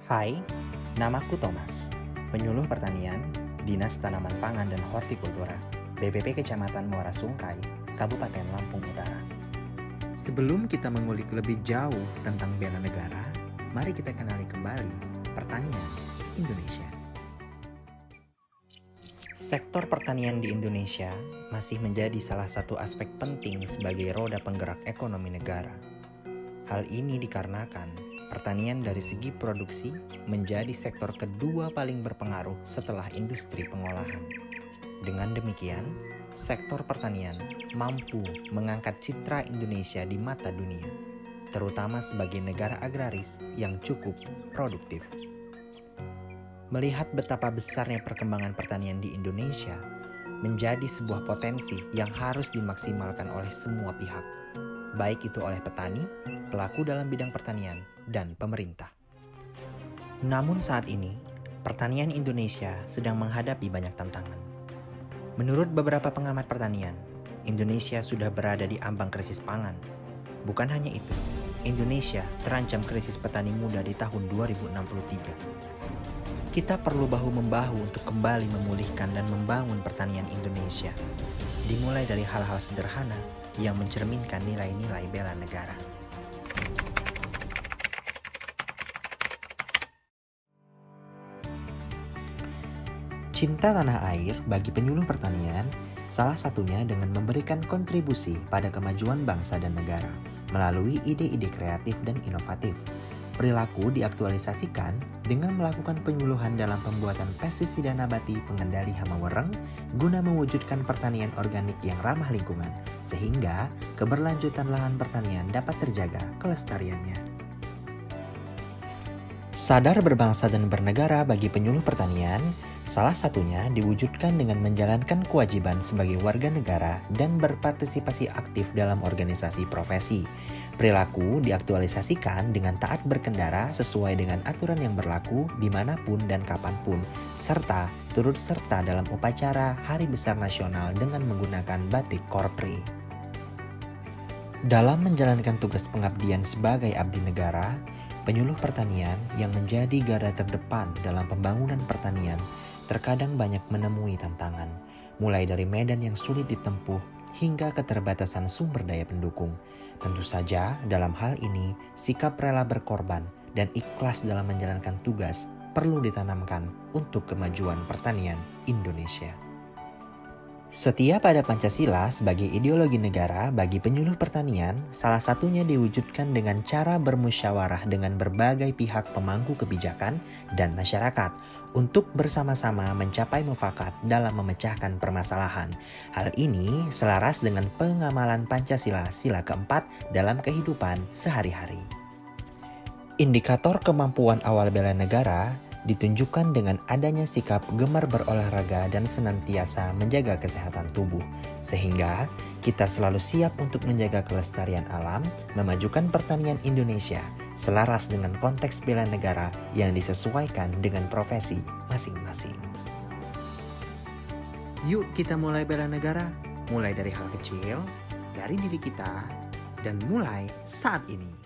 Hai, namaku Thomas, penyuluh pertanian, Dinas Tanaman Pangan dan Hortikultura, BPP Kecamatan Muara Sungkai, Kabupaten Lampung Utara. Sebelum kita mengulik lebih jauh tentang bela negara, mari kita kenali kembali pertanian Indonesia. Sektor pertanian di Indonesia masih menjadi salah satu aspek penting sebagai roda penggerak ekonomi negara. Hal ini dikarenakan pertanian dari segi produksi menjadi sektor kedua paling berpengaruh setelah industri pengolahan. Dengan demikian, sektor pertanian mampu mengangkat citra Indonesia di mata dunia, terutama sebagai negara agraris yang cukup produktif. Melihat betapa besarnya perkembangan pertanian di Indonesia, menjadi sebuah potensi yang harus dimaksimalkan oleh semua pihak, baik itu oleh petani, pelaku dalam bidang pertanian, dan pemerintah. Namun saat ini, pertanian Indonesia sedang menghadapi banyak tantangan. Menurut beberapa pengamat pertanian, Indonesia sudah berada di ambang krisis pangan. Bukan hanya itu, Indonesia terancam krisis petani muda di tahun 2063. Kita perlu bahu-membahu untuk kembali memulihkan dan membangun pertanian Indonesia, dimulai dari hal-hal sederhana yang mencerminkan nilai-nilai bela negara. Cinta tanah air bagi penyuluh pertanian, salah satunya dengan memberikan kontribusi pada kemajuan bangsa dan negara melalui ide-ide kreatif dan inovatif. Perilaku diaktualisasikan dengan melakukan penyuluhan dalam pembuatan pestisida nabati pengendali hama wereng guna mewujudkan pertanian organik yang ramah lingkungan, sehingga keberlanjutan lahan pertanian dapat terjaga kelestariannya. Sadar berbangsa dan bernegara bagi penyuluh pertanian, salah satunya diwujudkan dengan menjalankan kewajiban sebagai warga negara dan berpartisipasi aktif dalam organisasi profesi. Perilaku diaktualisasikan dengan taat berkendara sesuai dengan aturan yang berlaku dimanapun dan kapanpun, serta turut serta dalam upacara Hari Besar Nasional dengan menggunakan batik korpri. Dalam menjalankan tugas pengabdian sebagai abdi negara, penyuluh pertanian yang menjadi garda terdepan dalam pembangunan pertanian terkadang banyak menemui tantangan, mulai dari medan yang sulit ditempuh hingga keterbatasan sumber daya pendukung. Tentu saja dalam hal ini, sikap rela berkorban dan ikhlas dalam menjalankan tugas perlu ditanamkan untuk kemajuan pertanian Indonesia. Setia pada Pancasila sebagai ideologi negara bagi penyuluh pertanian, salah satunya diwujudkan dengan cara bermusyawarah dengan berbagai pihak pemangku kebijakan dan masyarakat untuk bersama-sama mencapai mufakat dalam memecahkan permasalahan. Hal ini selaras dengan pengamalan Pancasila sila keempat dalam kehidupan sehari-hari. Indikator kemampuan awal bela negara ditunjukkan dengan adanya sikap gemar berolahraga dan senantiasa menjaga kesehatan tubuh, sehingga kita selalu siap untuk menjaga kelestarian alam, memajukan pertanian Indonesia selaras dengan konteks bela negara yang disesuaikan dengan profesi masing-masing. Yuk kita mulai bela negara, mulai dari hal kecil, dari diri kita, dan mulai saat ini.